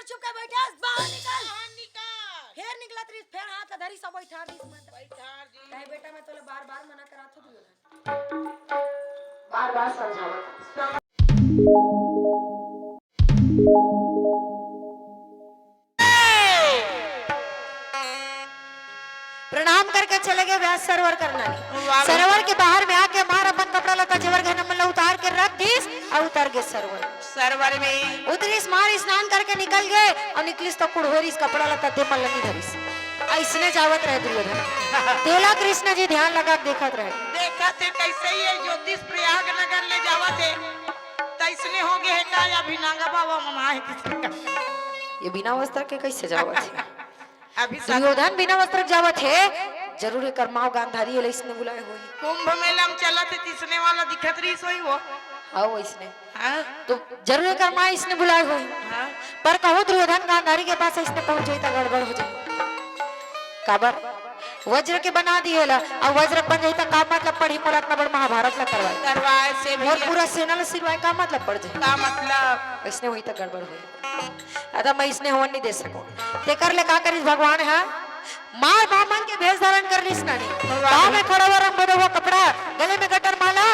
पर छुप के बैठा बाहर निकल। बाहर निकल। फिर निकला तरी फिर हाथ धरी सब बैठा दी मत बैठा जी। कहे बेटा मैं तोले बार-बार मना करात हूं दुर्योधन बार-बार समझावत। प्रणाम करके चले गए व्यास सरोवर करना नहीं। सरोवर के बाहर में आके मार अपन कपड़ा लता जेवर गहना मन उतार के रख दीस और उतर गए सरोवर। सरोवर में उतरीस मार स्नान करके निकल गए और निकलिस तो कुड़होरीस कपड़ा लता दे मन लगी धरिस। ऐसने जावत रहे दुर्योधन। तेला कृष्ण जी ध्यान लगा देखत रहे। देखा थे कैसे ही है ज्योतिष प्रयाग नगर ले जावा थे तैसने हो गए का या भिनांगा बाबा ममा है किसी का। ये बिना वस्त्र के कैसे जावत है? अभी दुर्योधन बिना वस्त्र जावत है जरूर एक माओ गांधारी है इसने बुलाए हुए कुंभ मेला में चला थे तीसने वाला दिखत रही सोई वो। आओ इसने हाँ तो जरूर एक माँ इसने बुलाए हुए हाँ पर कहो दुर्योधन गांधारी के पास इसने पहुंच जाए तो गड़बड़ हो जाए। काबर वज्र के बना दिए ला और वज्र बन जाए तो का मतलब पढ़ी मोर इतना बड़ महाभारत ला करवाए करवाए से मोर भैया पूरा सेना ला सिरवाए का मतलब पड़ जाए का मतलब इसने हुई तो गड़बड़ हुई। अदा मैं इसने होने नहीं दे सकूं ते कर ले का करिस भगवान है मार बामन के भेष धारण कर लिस नानी पाँव में खड़ा हुआ रंग बदो हुआ कपड़ा गले में गटर माला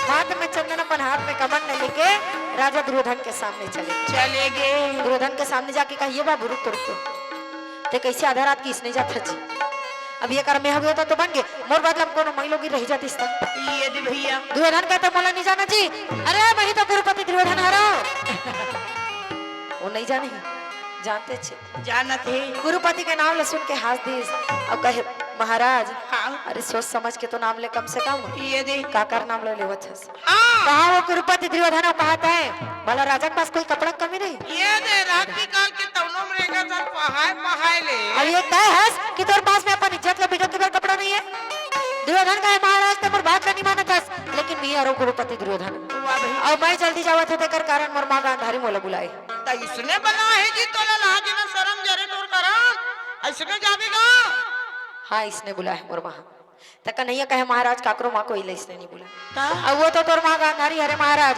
हाथ में चंदन अपन हाथ में कमंड लेके राजा दुर्योधन के सामने चले गए। दुर्योधन के सामने जाके कहिए बाबू रुक तो ते कैसे आधा रात की इसने जाता जी अब ये कर में हो गया तो बन गए मोर बदला में कोनो महिला की रह जाती इस ये दी भैया दुर्योधन कहते मोला नहीं जाना जी अरे मैं तो गुरुपति दुर्योधन हरा वो नहीं जाने जानते छे जानत है गुरुपति के नाम ले सुन के हंस दिस और कहे महाराज हाँ अरे सोच समझ के तो नाम ले कम से कम ये दे काकर नाम ले लेवत है हाँ कहा वो गुरुपति दुर्योधन कहता है भला राजा के पास कोई कपड़ा कमी नहीं ये दे रात निकाल के तवनो में रहेगा सर पहाड़ ले और ये तय है कि तेरे पास में अपन इज्जत ले बेटा के कपड़ा नहीं है दुर्योधन का है महाराज ते मोर बात नहीं मानत है लेकिन मैं अरो गुरुपति दुर्योधन और मैं जल्दी जावत थे तेकर कारण मोर मां गांधारी मोला बुलाए तो इसने बना है जी तोला लाज ना शर्म जरे तोर करा ऐसने जावेगा। हाँ इसने बुलाया मोर मां तक नहीं कहे महाराज काकरो मां को इले इसने नहीं बुलाया का और वो तो तोर मां गांधारी हरे महाराज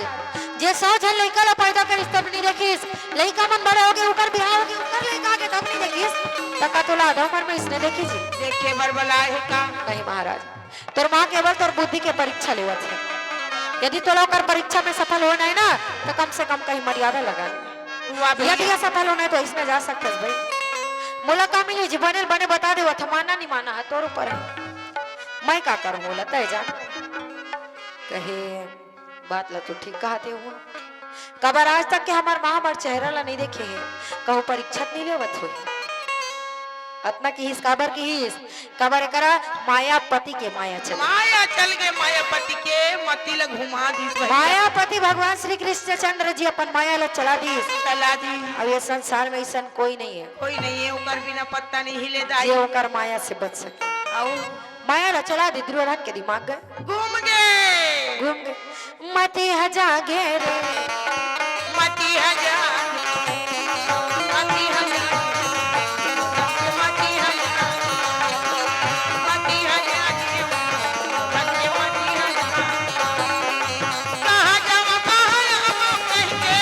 जे सौ जन लइका ला पैदा कर तब नहीं देखिस लइका मन बड़े हो गए ऊपर बिहाव हो गए ऊपर लइका के तब नहीं देखिस तक तोला आधा उम्र में इसने देखी जी देखे बरबला है का नहीं महाराज तोर मां केवल तोर बुद्धि के परीक्षा लेवत है यदि तोला कर परीक्षा में सफल होना है ना तो कम से कम कहीं मर्यादा लगा यदि ये सफल होना है तो इसमें जा सकते है भाई मोला का मिली जी बने बने बता दे वो माना नहीं माना है तोर ऊपर है मैं का करूं बोला तय जा कहे बात ला तो ठीक कहते हुआ कबर आज तक के हमार मां हमार चेहरा ला नहीं देखे है कहूं परीक्षा नहीं लेवत हुई अतना की हिस काबर की हिस कबर करा मायापति के माया चल माया चल गए मायापति के मती ल घुमा दीस भैया मायापति भगवान श्री कृष्ण चंद्र जी अपन माया ला चला दी चला दी अब ये संसार में ऐसा कोई नहीं है कोई नहीं है ऊपर बिना पत्ता नहीं हिले दाई जो होकर माया से बच सके आओ माया ला चला दी दुर्योधन के दिमाग गए घूम गए घूम गए मति हजागे रे मती हजार मती हजार मती हजार मती हजार मती हजार कहाँ जावा कहाँ आवा कह के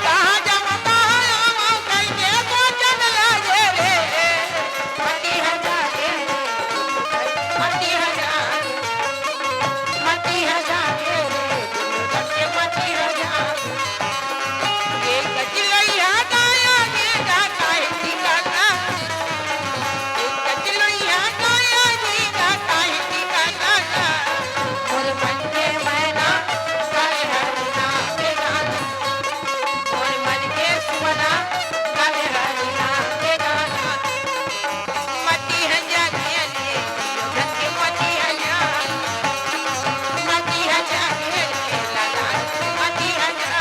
कहाँ जावा कहाँ आवा कह के सोचन लगे रे मति हजागे रे मती हजार मति हजागे रे के मती हजार ये कचलैया गाया ये गाता है ठिकाना ये कचलैया गाया ये गाता है ठिकाना मोर मन के मैना गाए हरि नाम के गाना मोर मन के सुमना गावे हरि नाम के गाना मती हजार ये धन के मती हजार मती हजार ये लाला मती हजार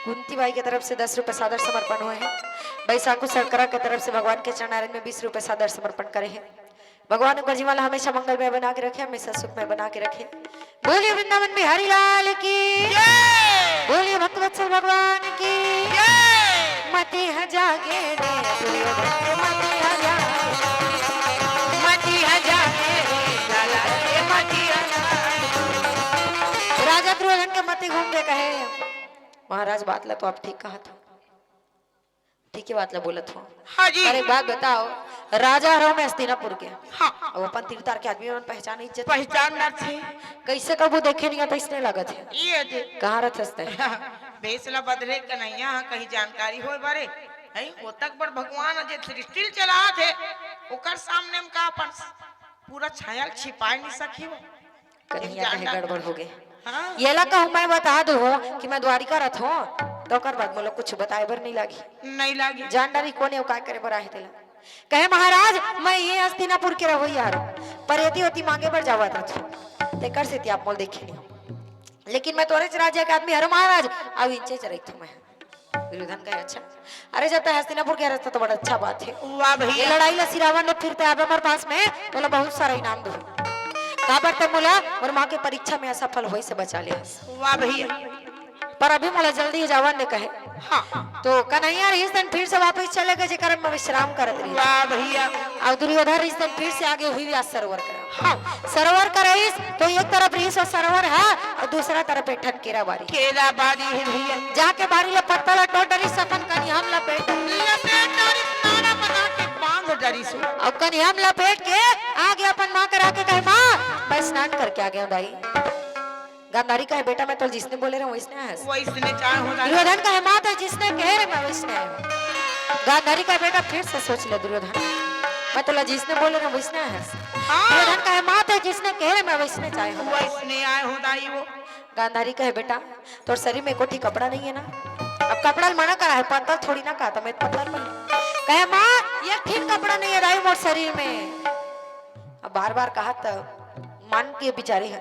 कुंती बाई की तरफ से 10 रुपए सादर समर्पण हुए हैं बैसाखू सरकरा की तरफ से भगवान के चरणारविंद में 20 रुपए सादर समर्पण करे हैं भगवान ऊपर जीवन हमेशा मंगलमय बना के रखे हमेशा सुखमय बना के रखे बोलिए वृंदावन में हरिलाल की बोलिए भक्तवत्सल भगवान की मति हजागे रे दुर्योधन के मति हजागे मती हजार रे लाला रे मती हजार रास्ते घूम के कहे महाराज बात ला तो आप ठीक कहा था, ठीक है बात ला बोलत हो। हाँ जी। अरे बात बताओ, राजा रहो मैं हस्तिनापुर के, हाँ अब अपन तीरतार के आदमी मन पहचान इज्जत पहचानदार थे। कैसे कबू देखे नहीं तो इसने लागत है ये दे कहाँ रहत हस्ते बेसला बदले कन्हैया कहीं जानकारी हो बारे है वो तक बड़ भगवान जे सृष्टि चला थे ओकर सामने में का अपन पूरा छायल छिपा नहीं सकी वो कन्हैया कहे गड़बड़ हो गए। हाँ ये ला कहूँ मैं बता दू कि मैं द्वारिका रथ हूँ तो कर बाद मोला कुछ बताए बर नहीं लागी नहीं लागी जानदारी कोने काय करे बर आहे तेला कहे महाराज मैं ये हस्तिनापुर के रहो यार पर यति होती मांगे बर जावत रथ ते कर से आप मोल देखे नहीं लेकिन मैं तोरे राज्य के आदमी हरो महाराज अब इंचे चरई थू मैं दुर्योधन कहे अच्छा अरे जब तक हस्तिनापुर के रास्ता तो बड़ा अच्छा बात है वाह ये भैया लड़ाई ला सिरावन ने फिरते आवे हमारे पास में तो बहुत सारा इनाम दो काबर ते मोला और माँ के परीक्षा में असफल होई से बचा लिया वाह भैया पर अभी मोला जल्दी ही जावन ने कहे हाँ तो कन्हैया इस दिन फिर से वापस चले गए जेकर में विश्राम करत रही वाह भैया और दुर्योधन इस दिन फिर से आगे हुई आज सरोवर कर हाँ सरोवर कराइस तो एक तरफ रिस और सरोवर है और दूसरा तरफ पेठन केरा बारी केला बारी है भैया जाके बारी ले पत्ता ला टोट डरी सपन कनी हम लपेट लपेट और नाना बना के बांध डरी सो और कनी हम लपेट के आगे अपन माँ करा के कहे माँ मैं स्नान करके आ गया दाई गांधारी कहे बेटा मैं तो जिसने बोले रहा हूँ वैसने आया वो इसने चाहे होता दुर्योधन कहे माँ तो जिसने कहे रे मैं वैसने आया गांधारी कहे बेटा फिर से सोच ले दुर्योधन मैं तो जिसने बोले रहा हूँ वैसने आया दुर्योधन कहे माँ तो जिसने कहे रे मैं वैसने चाहे हूँ वो इसने आए होता ही वो गांधारी कहे बेटा तो शरीर में कोठी कपड़ा नहीं है ना अब कपड़ा मना करा है पतल थोड़ी ना कहा मैं पतल पर कहे माँ ये ठीक कपड़ा नहीं है राई मोर शरीर में अब बार बार कहा तो मान के बिचारी है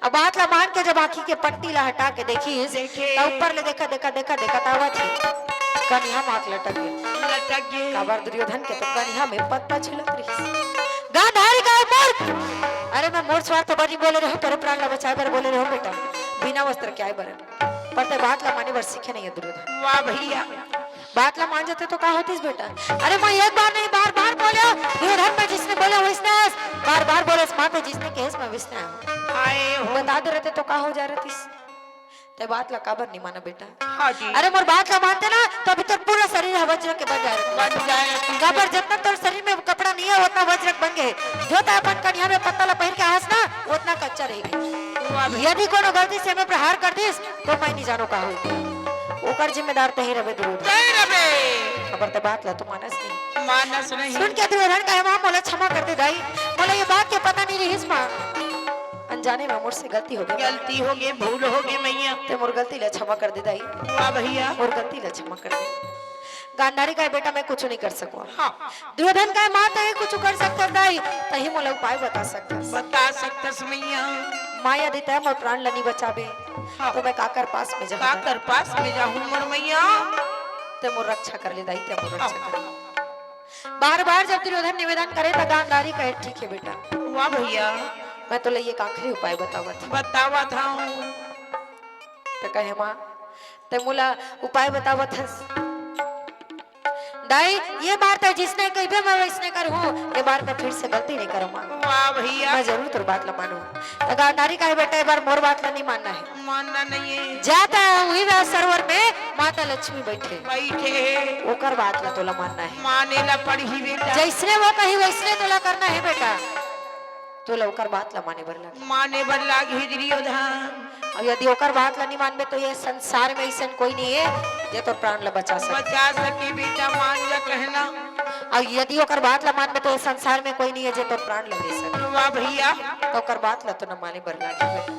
अब बात ला मान के जब आंखी के पट्टी ला हटा के देखी तो ऊपर ले देखा देखा देखा देखा तावा थी कन्या आंख लटक गई काबर दुर्योधन के तो कन्या में पत्ता छिलक रही गांधारी का मूर्ख अरे मैं मोर स्वार्थ तो बनी बोले रहो तेरे प्राण ला बचाए बर बोले रहो बेटा बिना वस्त्र क्या है बर पर ते बात ला माने बर सीखे नहीं है दुर्योधन वाह भैया बात ला मान जाते तो क्या होतीस बेटा अरे मैं एक बार नहीं बार बार बोला दुर्योधन में जिसने बोला वैसने बार बार बोले माते जिसने केस में वैसने आए हो बता दे रहते तो क्या हो जा रही ते बात ला काबर नहीं माना बेटा हाँ जी अरे मोर बात ला मानते ना तो अभी तो पूरा शरीर वज्र के बन जाए काबर जितना तो शरीर में कपड़ा नहीं है उतना वज्र बन गए जो तो अपन कन्या में पत्ता ला पहन के आस ना उतना कच्चा रहेगी यदि कोनो गलती से मैं प्रहार कर दिस तो मैं नहीं जानो का होगी ओकर जिम्मेदार तही रवे दुर्योधन नहीं रबे खबर तो बात ला तो मानस नहीं मानस नहीं सुन के दुर्योधन कहे मां मोला क्षमा कर दे दाई मोला ये बात के पता नहीं रही मां अनजाने में मुझसे गलती हो गई गलती हो गई भूल हो गई मैया ते मोर गलती ला क्षमा कर दे दाई वाह भैया मोर गलती ला क्षमा कर दे गांधारी का बेटा मैं कुछ नहीं कर सकूं हाँ दुर्योधन का मां तो कुछ कर सकता दाई तही मोला उपाय बता सकता बता सकतस मैया माया देता मोर प्राण लनी बचाबे हाँ। तो मैं काकर पास में जाऊं काकर पास में जाऊं मोर मैया ते मोर रक्षा कर ले दाई ते मोर रक्षा कर बार बार जब दुर्योधन निवेदन करे तो गांधारी कहे ठीक है बेटा वाह भैया मैं तो ये आखिरी उपाय बतावत बतावा था तो कहे माँ ते मोला उपाय बतावत हस दाई ये बार तो जिसने कही भी मैं वैसने करूँ ये बार मैं फिर से गलती नहीं करूँ माँ वाह भैया मैं जरूर तेरी बात ला मानूं तो गांधारी का बेटा एक बार मोर बात ला नहीं मानना है मानना नहीं है जाता हुई वह सरोवर में माता लक्ष्मी बैठे बैठे ओकर बात ला तोला मानना है माने ला पड़ी बेटा जैसने वो कही वैसने तोला करना है बेटा तोला ओकर बात ला माने बर लगे माने बर लागी दुर्योधन और यदि ओकर बात ला नहीं मानबे तो ये संसार में ऐसा कोई नहीं है जे तो प्राण ला बचा सके बचा सके बेटा मान जा कहना और यदि ओकर बात ला मानबे तो ये संसार में कोई नहीं है जे तो प्राण ला ले सके वाह भैया तो ओकर बात ला तो न माने बर लागे बेटा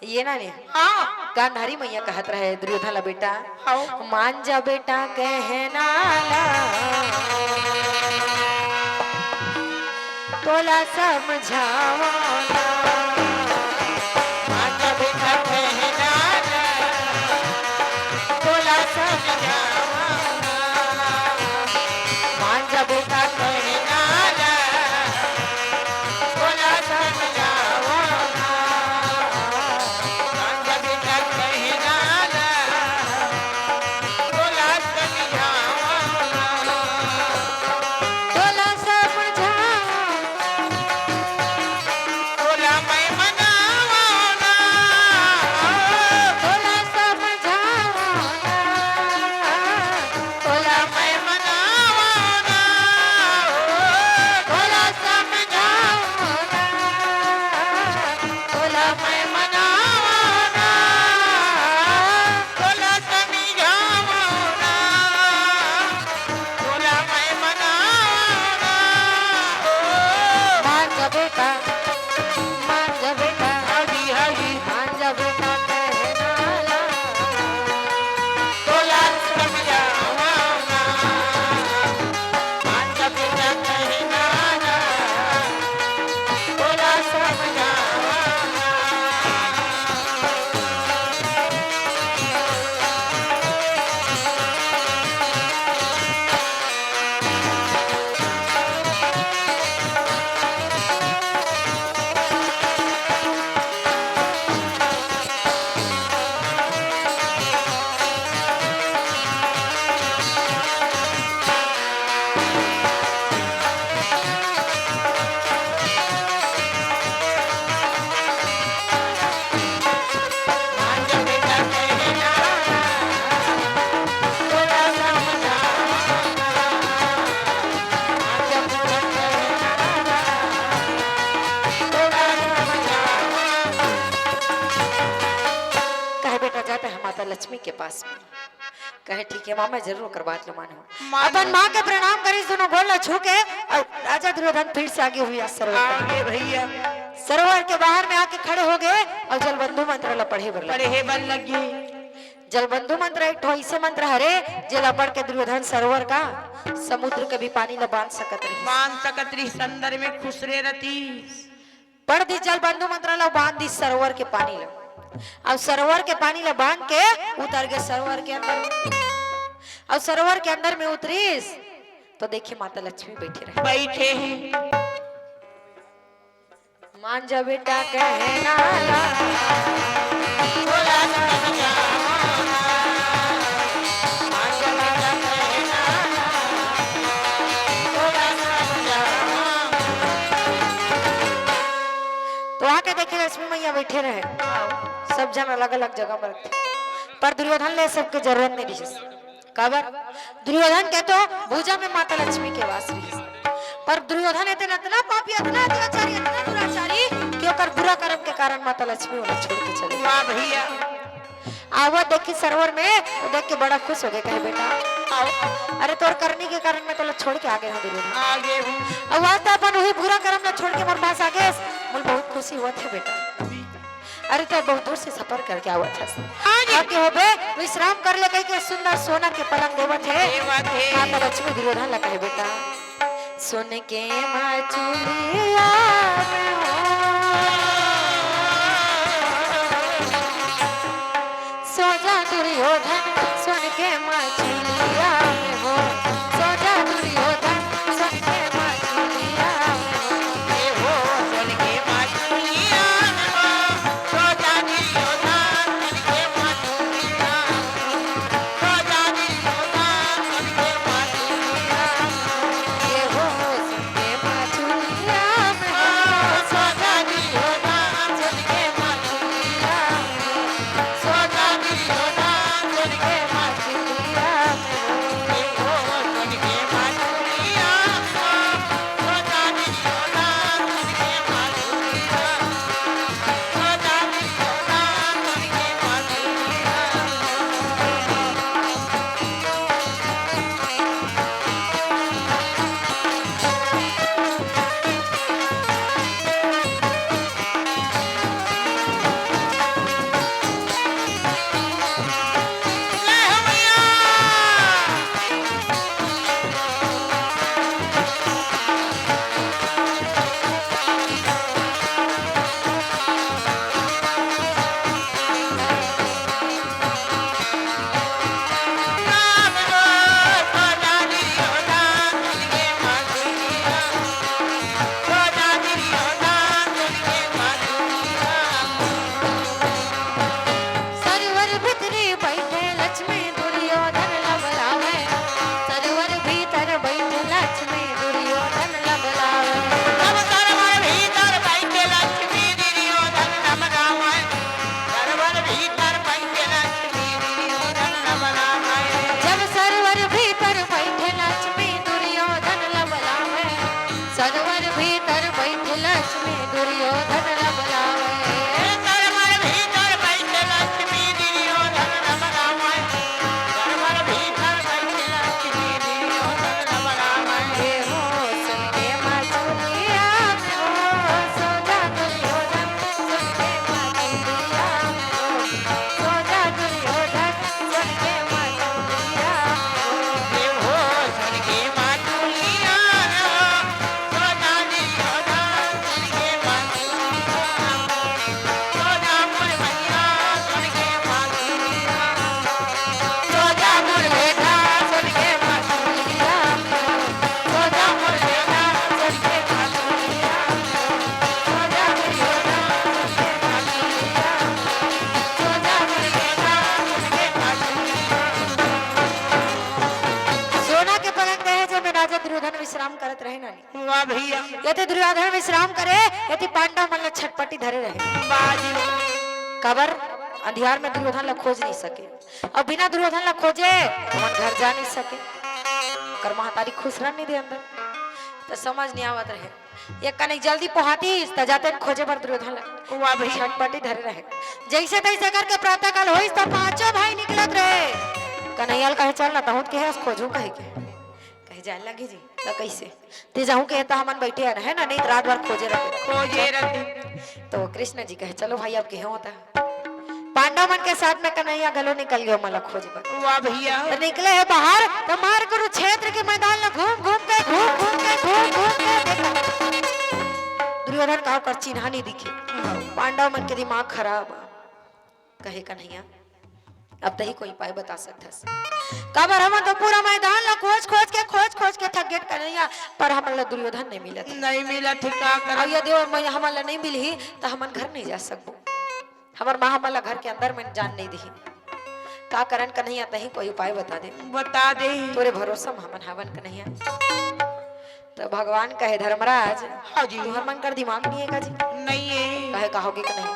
ये ना ने हाँ गांधारी मैया कहत रहे दुर्योधन ला बेटा हाँ मान जा बेटा कहना ला तोला समझावा मान जा बेटा कहना तोला समझावा मान जा बेटा कहना तोला समझावा मान जा बेटा कहना बोला समझावा तोला समझावा बोला लक्ष्मी के पास में। कहे ठीक है माँ मैं जरूर ओकर बात लो मानो। मानो। अपन माँ के प्रणाम करी दोनों गोल छू के और राजा दुर्योधन फिर से आगे हुई सरोवर आगे भैया सरोवर के बाहर में आके खड़े हो गए और जलबंधु मंत्र ला पढ़े बर लगे। पढ़े बन लगी। जलबंधु मंत्र एक ठो ऐसे मंत्र हरे जेला पढ़ के दुर्योधन सरोवर का समुद्र के भी पानी ला बांध सकत रही। बांध सकत रही संदर में खुसरे रती। पढ़ दी जलबंधु मंत्र ला बांध दी सरोवर के पानी ला। अब सरोवर के पानी ला बांध के उतर गए सरोवर के अंदर। और सरोवर के अंदर में उतरीस तो देखिए माता लक्ष्मी बैठी रहे। बैठे हैं मान जा बेटा कहना ला तो आके देखे लक्ष्मी मैया बैठे रहे। सब जन अलग अलग जगह पर थे पर दुर्योधन ले सबके जरूरत नहीं रही। काबर दुर्योधन के तो भुजा में माता लक्ष्मी के वास रही। पर दुर्योधन इतना पापी इतना अत्याचारी इतना दुराचारी कि ओकर बुरा कर्म के कारण माता लक्ष्मी उन्हें छोड़ के चले। वाह भैया आवा देखी सरोवर में वो देख के बड़ा खुश हो गए। कहे बेटा आओ अरे तोर करने के कारण मैं तो छोड़ के आ गया हूं दुर्योधन। आगे हूँ अब आज अपन वही बुरा कर्म ना छोड़ के मोर पास आ गए मुझे बहुत खुशी हुआ था बेटा। अरे तो बहुत दूर से सफर करके आवा था आके होबे विश्राम कर ले कहीं के सुंदर सोना के पलंग देवत है माता लक्ष्मी दुर्योधन ला कहे बेटा सोने के मचुलिया में हो सो जा दुर्योधन सोने के मचुलिया में हो सो जा दुर्योधन सोने के मचुलिया में हो सोने के मछलियाँ सो जा दुर्योधन सोने के मछलियाँ सो जा दुर्योधन सोने के मछलियाँ ये हो सोने के मचुलिया में हो सो जा दुर्योधन सोने के मछलियाँ सो जा दुर्योधन सोने के मचुलिया में हो सोने के मछलियाँ सो जा दुर्योधन सोने के मछलियाँ सो जा दुर्योधन सोने के मछलियाँ ले हो भैया राम गो सो जा दुर्योधन सोने के मछलियाँ सो जा दुर्योधन सोने के मछलियाँ सरोवर भीतरी बैठे लक्ष्मी दुर्योधन लबलावे सरोवर भीतर बैठे लक्ष्मी दुर्योधन लबलावे तब सरोवर भीतर बैठे लक्ष्मी दुर्योधन नम रामाय सरोवर भीतर बैठे लक्ष्मी दुर्योधन नम रामाय जब सरोवर भीतर बैठे लक्ष्मी दुर्योधन लबलावे सरोवर भीतर बैठे लक्ष्मी दुर्योधन लबलावे सरोवर भीतर बैठे लक्ष्मी दुर्योधन नम रामाय सरोवर भीतर बैठे लक्ष्मी दुर्योधन नम रामाय हे हो सुन के मचुलिया में हो सो जा दुर्योधन सुन के मचुलिया में हो सो जा दुर्योधन सुन के मचुलिया में हो देव हो सन के मातुलिया सो जा दुर्योधन सन के मातुलिया सो जा मोर भैया सन के मातुलिया सो जा मोर बेटा सुन के मचुलिया में हो सो जा मोर बेटा सुन के मचुलिया में हो सो जा दुर्योधन सुन के मचुलिया में हो सो जा मोर बेटा सुन के मचुलिया सोना के पलंग रहे जब राजा दुर्योधन विश्राम करत रहे ना वाह भैया यदि दुर्योधन विश्राम करे यदि पांडव मन ला छटपटी धरे रहे बाजी कबर अंधियार में दुर्योधन ला खोज नहीं सके और बिना दुर्योधन ला खोजे मन घर जा नहीं सके कर महातारी खुश रह नहीं दे अंदर तो समझ नहीं आवत रहे ये कने जल्दी पहुंचीस त जाते खोजे पर दुर्योधन वाह भैया छटपटी धरे रहे। जैसे तैसे करके प्रातः काल होइस त पांचों भाई निकलत रहे। कन्हैया कहे चल ना तहुत के है खोजू कहे के कहे जाए लगी जी त कैसे ते जाऊं के त हमन बैठे है ना नहीं तो रात भर खोजे रहे। खोजे रहे तो कृष्ण जी कहे चलो भाई अब के होता पांडव मन के साथ में कन्हैया गलो निकल गयो मला खोज पर। वाह भैया तो निकले है बाहर तो मार कुरुक्षेत्र के मैदान में घूम घूम के देखा। दुर्योधन का कर चिन्हा नहीं दिखे। पांडव मन के दिमाग खराब कहे कन्हैया अब तही कोई उपाय बता सकथस काबर हम तो पूरा मैदान ला खोज के थक गेट कन्हैया पर हमन ला दुर्योधन नहीं मिलत नहीं मिला ठिका कर और यदि हमन ला नहीं मिली तो हमन घर नहीं जा सकबो। हमर माँ हमन ला घर के अंदर में जान नहीं दी का करन कन्हैया तही कोई उपाय बता दे तोरे भरोसा में हमन हवन कन्हैया। तो भगवान कहे धर्मराज हाँ जी तुम्हार मन कर दिमाग नहीं है का जी नहीं है कहे कहोगे कि नहीं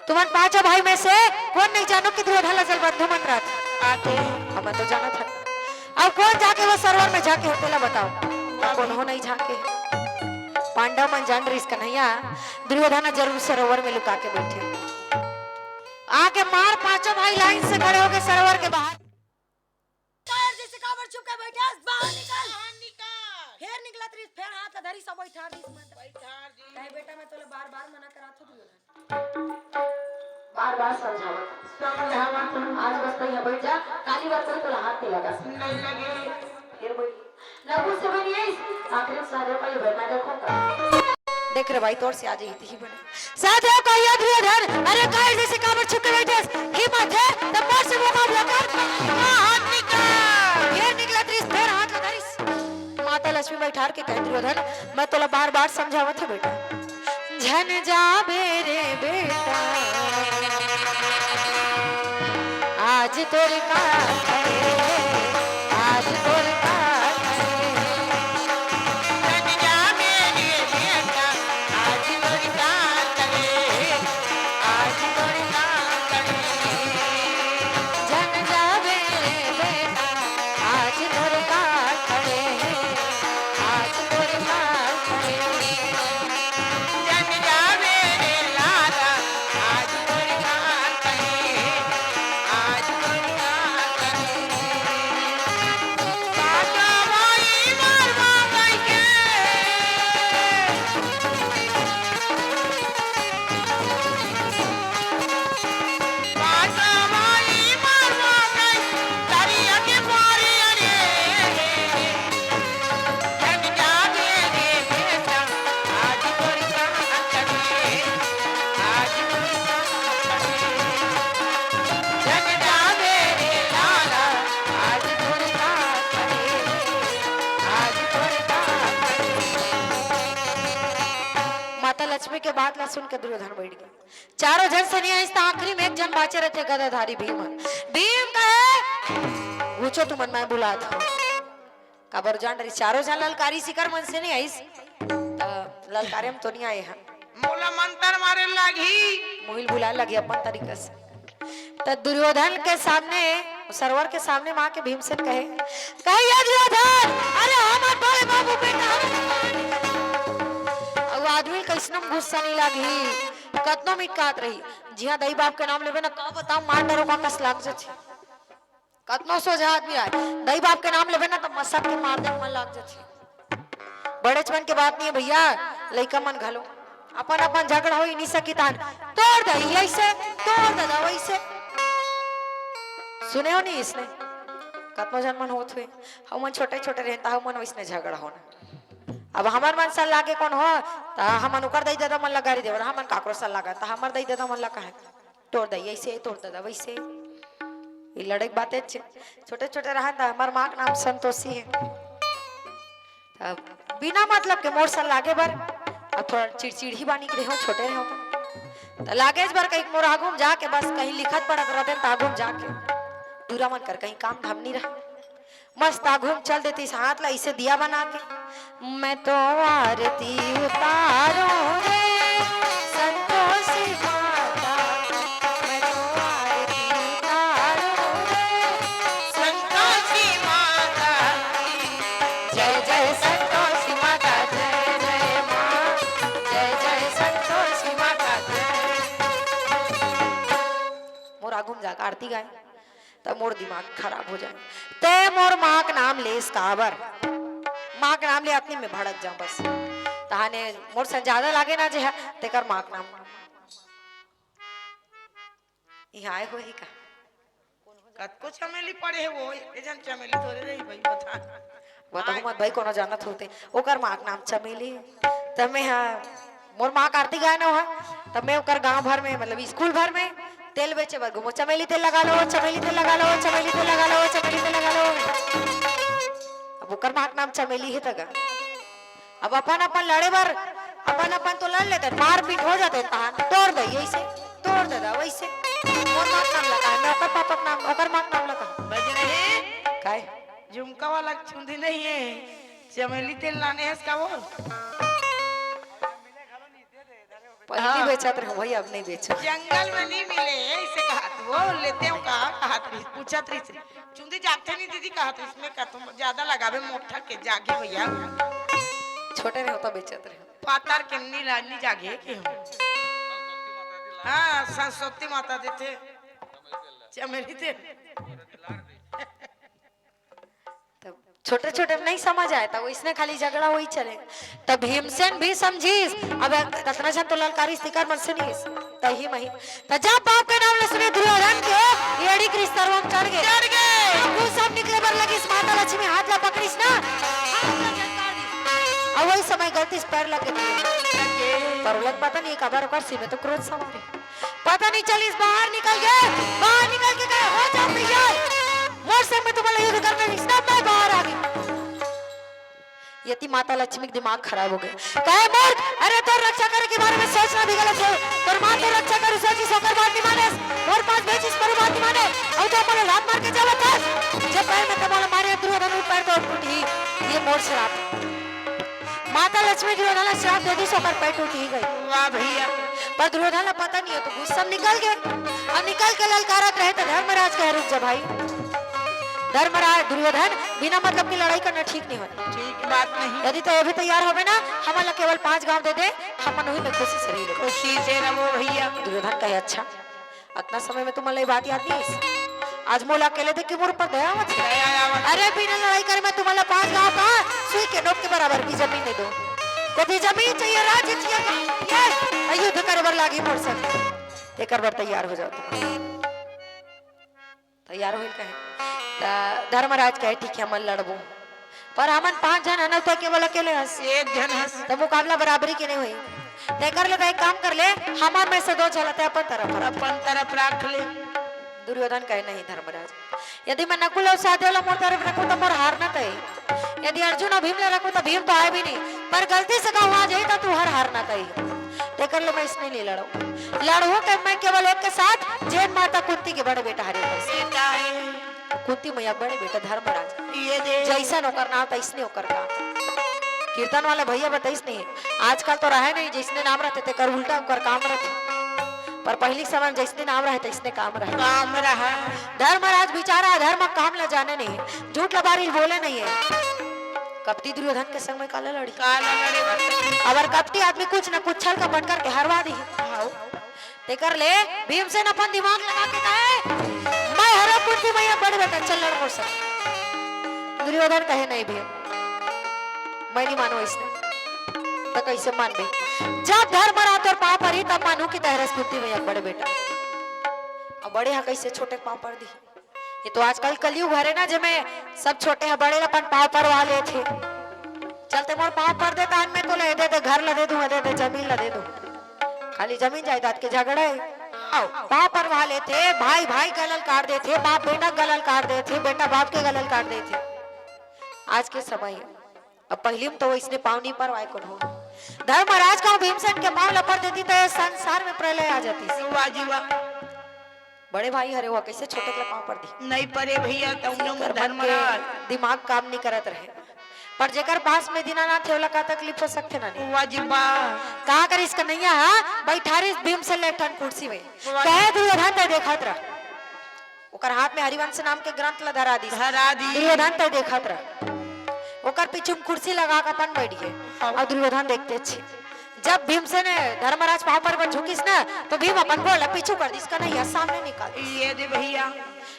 तुम्हारे पांचों भाई में से कौन नहीं जानो कि दुर्योधन जल बंधु मन रात आते हम तो जाना था। अब कौन जाके वो सरोवर में जाके होतेला बताओ कौन हो नहीं जाके पांडव मन जान रही कन्हैया दुर्योधन जरूर सरोवर में लुका के बैठे आके मार पांचों भाई लाइन से खड़े होके सरोवर के बाहर जैसे काबर चुप के बैठे बाहर निकल फिर निकला त्रिस फिर हाथ धरी सब बैठा दी कहे बेटा मैं तोले बार-बार मना करा था दुर्योधन बार-बार समझावा आज बस यहाँ बैठ जा काली बात कोई तोला हाथ नहीं लगा नहीं लगे फिर बैठ लगू से बनी है आखिर सारे का ये भरना देखो देख रे भाई तोर से आज ही बने साथ है कहिया दुर्योधन अरे काहे जैसे काबर छुप के बैठे हिम्मत है तो मोर से मुकाबला कर हाथ निकाल फिर निकला त्रिस फिर हाथ धरिस माता लक्ष्मी बैठार के कह दुर्योधन मैं तोला बार-बार समझावत है बेटा झन जाबे रे बेटा आज तोर का आज तोर का लक्ष्मी के बात ला सुन के दुर्योधन बैठ गया चारों जन से नहीं आई आखिरी में एक जन बाचे रहते गदाधारी भीम भीम कहे पूछो तुमन मैं बुला था काबर जान रही चारों जन ललकारी शिकर मन से नहीं आई ललकारे हम तो नहीं आए हैं मोला मंत्र मारे लगी मोहिल बुला लगी अपन तरीके से तो दुर्योधन के सामने सरोवर के सामने माँ के भीम से कहे दुर्योधन अरे हमारे बड़े बाबू बेटा आदमी कैसनम गुस्सा नहीं लगी कतनो मिट काट रही जिया दही बाप के नाम लेवे ना का बताओ मार डरो का कस लाग जे कतनो सोझा आदमी आए दही बाप के नाम लेवे ना तो मसक के मार दे मन लाग जे बड़ेचपन के बात नहीं है भैया लइका मन घलो अपन अपन झगड़ा होई नहीं सकी तान तोड़ दई ऐसे तोड़ दे वैसे सुने हो नहीं इसने कतनो जन मन होत हुए हम मन छोटे छोटे रहता हम मन वैसने झगड़ा होना अब हमार मन सल लागे कौन हो ता हमन उकर दई देदा मन लगारी देवर हमन काकरो सल लागा ता हमर दई देदा मन लगा है तोड़ दई ऐसे तोड़ देदा वैसे ये लड़े बातें छोटे छोटे रहा था हमार मां का नाम संतोषी है तब बिना मतलब के मोर सल लागे बर अब थोड़ा चिड़चिड़ी बानी के हो छोटे रहो तो लागे बर कहीं मोर आगुम जाके बस कहीं लिखत पड़त रहते तागुम जाके दूरा मन कर कहीं काम धाम नहीं रहा मस्त आगुम चल देती हाथ ला इसे दिया बना के मैं तो आरती उतारूं रे संतोषी माता मैं तो आरती उतारूं रे संतोषी माता जय जय संतोषी माता जय जय मां घूम जाकर आरती गाए तब मोर दिमाग खराब हो जाए ते मोर माँ का नाम ले काबर माँ का नाम ले अपने में भड़क जाऊं बस तहाने मोर से ज्यादा लागे ना जे है तेकर माँ का नाम यहाँ आए हो ही का कतको चमेली पड़े है वो एजन चमेली थोड़े रही भाई बता बताऊ मत भाई कोनो जानत होते ओकर माँ का नाम चमेली तब मैं हाँ मोर माँ का आरती गाए ना हुआ तब मैं ओकर गांव भर में मतलब स्कूल भर में तेल बेचे बर घूमो चमेली तेल लगा लो चमेली तेल लगा लो चमेली तेल लगा लो चमेली तेल लगा लो अब ओकर माँ का नाम चमेली है तगा अब अपन अपन लड़े बर अपन अपन तो लड़ लेते मार पीट हो जाते तोड़ दे ऐसे तोड़ दे वैसे मोर माँ का नाम लगा मैं ओकर पापा का नाम ओकर माँ का नाम लगा बज रहे काय झुमका वाला चुंदी नहीं है चमेली तेल लाने है इसका बोल पहले बेचा रहे भाई अब नहीं बेचा जंगल में नहीं मिले इसे कहा वो लेते हो कहा पूछा थी चुंदी जागते नहीं दीदी कहा इसमें का तुम ज्यादा लगावे मोटा के जागे भैया छोटे नहीं होता बेचत रहे पातार के नहीं जागे के हाँ सरस्वती माता देते चमेली तेल छोटे छोटे नहीं समझ आया था वो इसने खाली झगड़ा वही चले तब भीमसेन भी समझीस अब कतना जन तो ललकारी स्टिकर मन से नहीं तही मही त जब बाप के नाम ले सुने दुर्योधन के एड़ी क्रिस्तरवा में चढ़ गए वो सब निकले बर लगी इस माता लक्ष्मी हाथ ला पकड़ीस ना अब वही समय गलती से पैर लगे पर लग पता नहीं कबर कर सी में तो क्रोध सवार पता नहीं चली बाहर निकल के गए हो जा भैया मोर से मैं तुम्हारा युद्ध करने इसना मैं बाहर आ गई यति माता लक्ष्मी का दिमाग खराब हो गया कहे मूर्ख अरे तो रक्षा करे के बारे में सोचना भी गलत है पर मां तो रक्षा करे सोची सोकर बात नहीं माने और पांच बेचिस पर बात नहीं माने और तो अपने लात मार के चला था जब पैर में तुम्हारा मारे दुर्योधन पैर तो टूटी ये मोर श्राप माता लक्ष्मी दुर्योधन श्राप दे दी सोकर पैर टूट ही गई वाह भैया पर दुर्योधन पता नहीं है तो गुस्सा निकल गए और निकल के ललकारत रहे तो धर्मराज कह रुक जा भाई धर्मराज दुर्योधन बिना मतलब की लड़ाई करना ठीक नहीं होता ठीक बात नहीं यदि तो ये भी तैयार होवे ना हमारा केवल 5 गांव दे दे हम वही में खुशी से रही खुशी से रहो भैया दुर्योधन कहे अच्छा इतना समय में तुम्हारे बात याद नहीं आज मोला अकेले देख के मोर पर दया मत अरे बिना लड़ाई करे मैं तुम्हारा 5 गांव का सुई के नोक के बराबर की जमीन दे दो यदि जमीन चाहिए राज्य चाहिए युद्ध करे बर लागी मोर से एकर बर तैयार हो जाओ तैयार हो कहे धर्मराज कहे ठीक है मन लड़बो पर हमन 5 जन हन तो केवल अकेले हंस एक जन हंस तो मुकाबला बराबरी के नहीं हुई ते कर ले एक काम कर ले हमार में से 2 चलते अपन तरफ रख ले दुर्योधन कहे नहीं धर्मराज यदि मैं नकुल और सहदेव मोर तरफ रखूं तो मोर हारना तय यदि अर्जुन और भीम ले रखूं तो भीम तो आए भी नहीं पर गलती से कहूं आ जाए तो तू हारना तय ते कर ले मैं इसने नहीं लड़ू कि मैं केवल एक के साथ जैन माता कुंती के बड़े बेटा हरे कुंती मैया बड़े बेटा धर्मराज ये दे जैसा नौकर ना था इसने होकर का कीर्तन वाले भैया बताइस नहीं आजकल तो रहे नहीं जिसने नाम रहते थे कर उल्टा कर काम रहते पर पहली समय जिसने नाम रहते इसने काम रहा धर्मराज बेचारा धर्म काम ला जाने नहीं झूठ लबारी बोले नहीं है कपटी दुर्योधन के संग में काला लड़ी अगर कपटी आदमी कुछ न कुछ छल का बन करके हरवा दी ते कर ले भीमसेन अपन दिमाग लगा के कहे मैं हरा कुंती मैया बड़े बेटा चल लड़ मोर से दुर्योधन कहे नहीं भीम मैं नहीं मानो इसने तो कैसे मान बे जब धर्म रात और पाप परी तब मानू की तहरस कुंती मैया बड़े बेटा अब बड़े हा कैसे छोटे पाप पर दी ये तो आजकल कलयुग भरे ना जमे सब छोटे हैं बड़े अपन पाव पर वाले थे चलते मोर पाव पर दे तान में तो ले दे घर ला दे दूं दे जमीन ला दे दूं खाली जमीन जायदाद के झगड़े पाव पर वाले थे भाई भाई गलल काट दे थे बाप बेटा गलल काट दे थे बेटा बाप के गलल काट दे थे आज के समय अब पहली में तो इसने पाव नहीं पर वाय को धर्मराज का भीमसेन के पाव लपट देती तो संसार में प्रलय आ जाती बड़े भाई हरे हुआ कैसे छोटे के पांव पर दी नहीं परे भैया धर्मराज दिमाग काम नहीं करत रहे पर जेकर पास में दीनानाथ होला का तकलीफ हो सकते ना नहीं वाजिबा कहा कर इसका नैया हां बैठारी भीम से लेटन कुर्सी में कहे दुर्योधन ते देखत रह ओकर हाथ में हरिवंश नाम के ग्रंथ ला धरा दी दुर्योधन ते देखत रह ओकर पीछे कुर्सी लगा के अपन बैठ गए और दुर्योधन देखते छे जब भीमसेन धर्मराज पाँव पर झुकिस ना तो भीम अपन बोला पीछू कर दी, इसका नैया सामने निकाल। ये दे भैया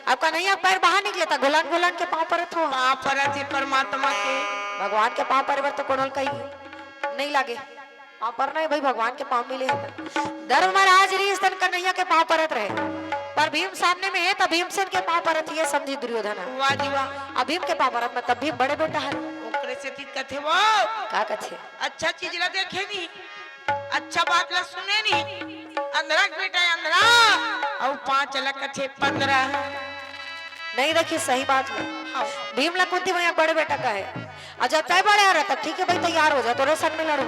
आपका नैया पैर बाहर निकले था, गुलान गुलान के पाँव पर थो। वहाँ पर थे परमात्मा के भगवान के पाँव पर तो कोनल कहीं नहीं लागे, पाँव पर नहीं भाई, भगवान के पाँव मिले हैं। धर्मराज रीस्तन कन्हैया के पाँव परत रहे, पर भीम सामने में है तो भीमसेन के पाँव परत ये समझी दुर्योधन। वाह जी वाह। अब भीम के पाँव परत में तब भीम बड़े बेटा है। ओकरे से तीत कथे वो का कथे अच्छा चीज ला देखे नहीं, अच्छा बात ला सुने नहीं। अंधरा के बेटा है अंधरा और 5 लाख कथे 15 नहीं देखी सही बात है। हाँ भीम ला कुंती भैया बड़े बेटा का है, और जब तय बड़े आ रहा तब ठीक है भाई तैयार हो जा, तोरे संग में लड़ो।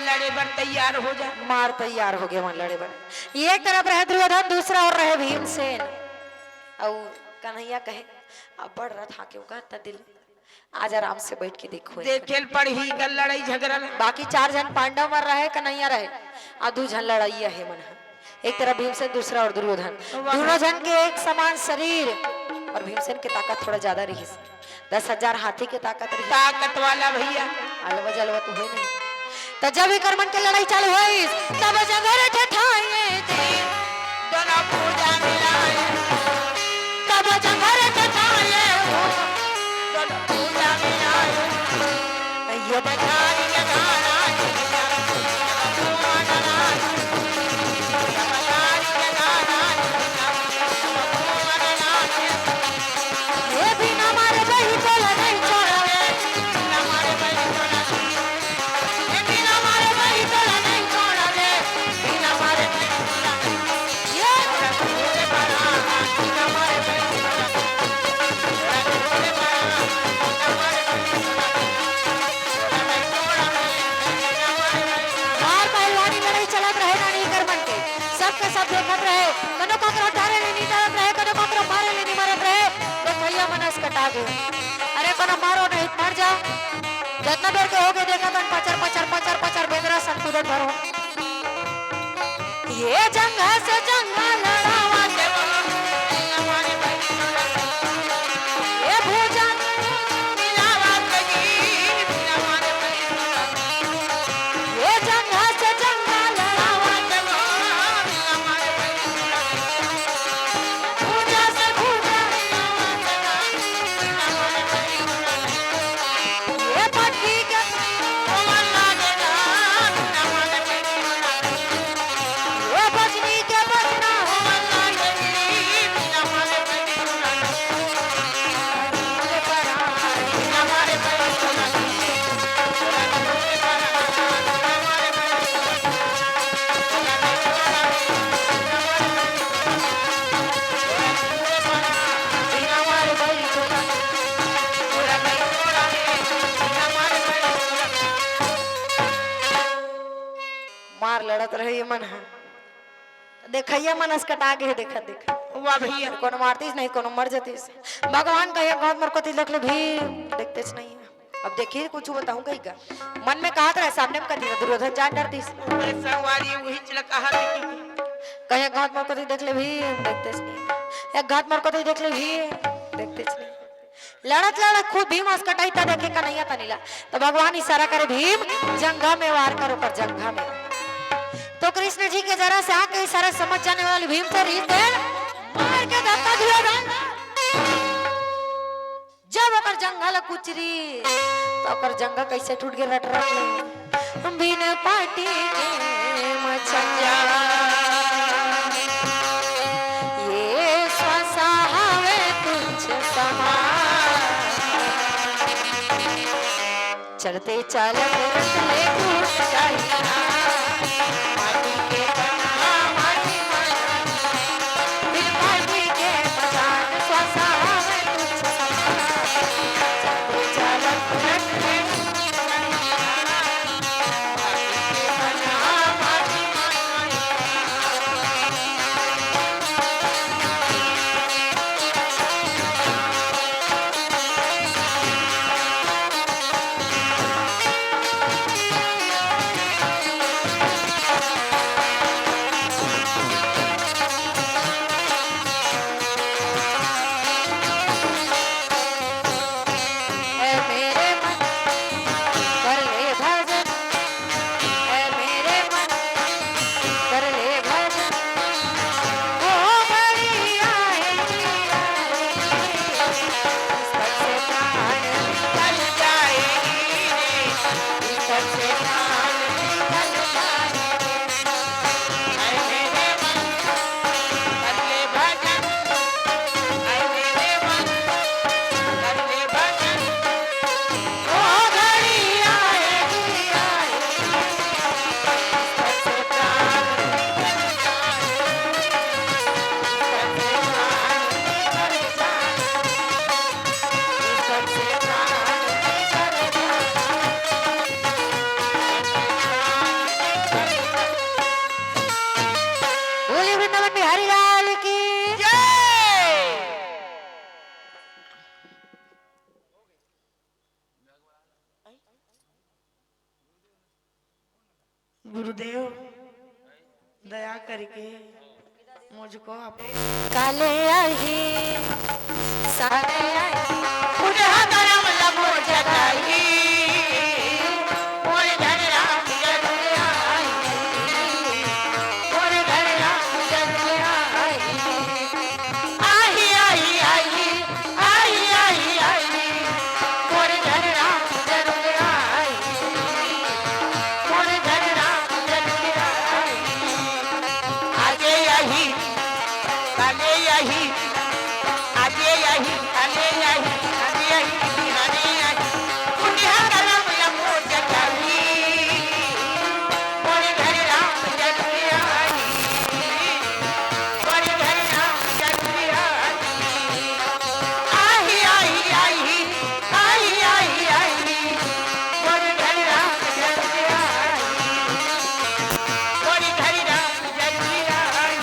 लड़े बर तैयार हो जा। मार तैयार हो गए वहां लड़े बड़े। ये एक तरफ रहे दुर्योधन, दूसरा और रहे भीमसेन। और कन्हैया कहे अब बढ़ रहा था क्यों का दिल, आज आराम से बैठ के देखो। देखेल पढ़ी गल लड़ाई झगड़ा बाकी 4 जन पांडव मर रहे, कन्हैया रहे, और 2 जन लड़ाई है मन। एक तरफ भीमसेन दूसरा और दुर्योधन, दोनों जन के एक समान शरीर, और भीमसेन की ताकत थोड़ा ज्यादा रही, 10,000 हाथी की ताकत रही। ताकत वाला भैया अलवा जलवा तो है नहीं। तो जब ही कर्मन की लड़ाई चालू हुई तब जगह ठठाए थे, दोनों पूजा मिलाए तब जगह ठठाए हो, दोनों पूजा मिलाए ये बजारी जगाना ये भी ना मारे भाई बोला नहीं छोड़ावे, हमारे भाई ये भी ना मारे भाई बोला नहीं छोड़ावे, बिना मारे भाई ये बोले बड़ा हमारे भाई बार पहलवानी लड़ाई चलत रहे नानी कर्मन के, सबके सब देखत रहे, कनो ककरो डारे नहीं डालत रहे, कनो ककरो मारे नहीं मारत रहे। तो भैया मनस कटा गए, अरे कनो मारो नहीं मर जाओ। जितना देर के हो गए देखा तन पचर पचर पचर पचर बेदरा संतुलन भरो। ये जंग है से जंग लड़ावा के, हमारे भाई ये भोजन मिलावा कगी हमारे भाई ये जंग है से जंग लड़ावा के, हमारे भाई भूजा से भूजा ये पट्टी के ये बजनी के बजना मार लड़त रहे ये मन है। देखिए मनस कटा गए, देखा देखा वाह भैया कोनो मारतीस नहीं कोनो मर जतीस। भगवान कहे गांव मर को देख ले भी देखतेस नहीं है। अब देखिए कुछ बताऊं कहीं का मन में कहा था सामने में कदी दुर्योधन जान डरतीस, सवारी वही चल कहा कहे गांव मर को देख ले भी देखतेस नहीं, एक घाट मर को देख ले भी देखतेस नहीं। लड़त लड़त खुद भीम हंस कटाई ता देखे का नहीं था नीला, तो भगवान इशारा करे भीम जंघा में वार करो, पर जंघा में। तो कृष्ण जी के जरा से आके इशारा समझ जाने वाली भीम से रीत दे मार के धक्का दुर्योधन। जब अगर जंगल कुचरी तो अगर जंगा कैसे टूट के रट रट बिन पाटी के मचंजा ये स्वसहावे तुझ समा चलते चालत रखले टूट जाइया माटी के बना माटी बना बिन पाटी के मचान स्वसहावे तुझ समा चलते चालत रखले टूट जाइया माटी के बना माटी बोलिए वृंदावन बिहारी लाल की। गुरुदेव दया करके मुझको आप काले आई सारे आई मुझे करम लगो जगाई मोर घर राम जग आई मोर घर राम जग आई आई आई आई आई आई आई मोर घर राम जग आई मोर घर राम जग आई आगे यही काले यही आगे यही आगे यही आगे यही आगे यही पुण्य करम लगो जगाई मोर घर राम जग आई मोर घर राम जग आई आई आई आई आई आई मोर घर राम जग आई मोर घर राम जग आई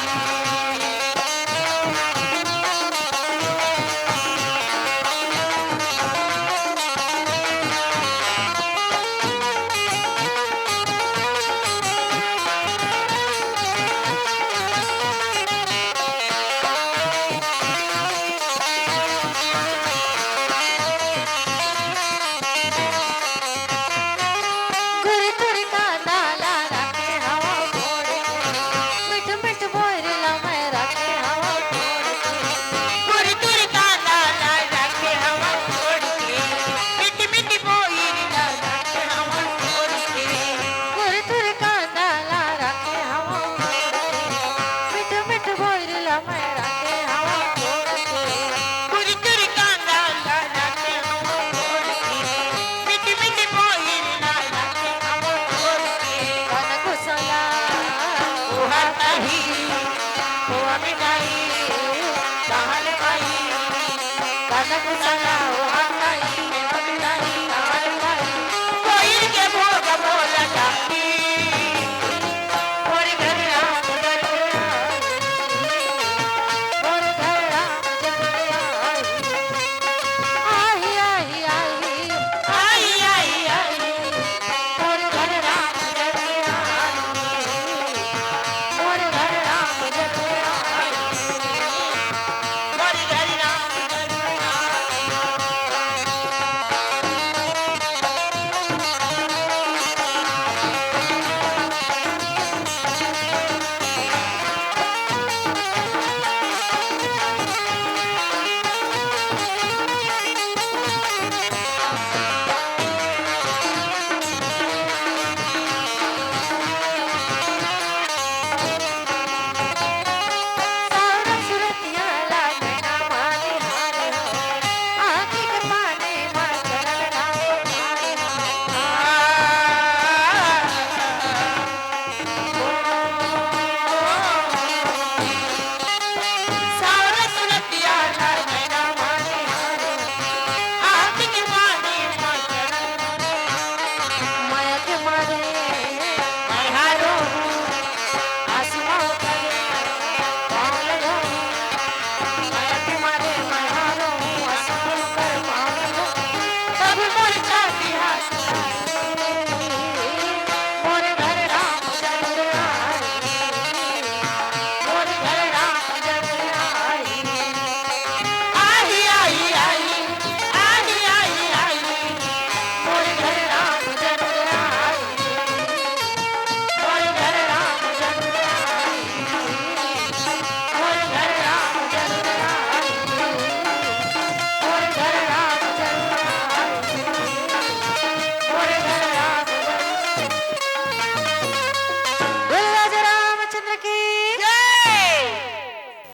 गुरु तुरी का नाला रखे हवा छोड़ के मिठ मिठ बोरला मैं रखे हवा छोड़ के गुरु तुर का लाला रखे हवा छोड़ के मिट मिट बोई रखे हवा छोड़ के गुरु तुरी का नाला रखे हवा छोड़ के मिठ मिठ बोरला मैं रखे हवा छोड़ के गुरु तुर का लाला रखे हवा छोड़ के मिट मिट बोई रखे हवा छोड़ के कन कुसला ओहा कही ओहा मिठाई कहल कही कन कुसला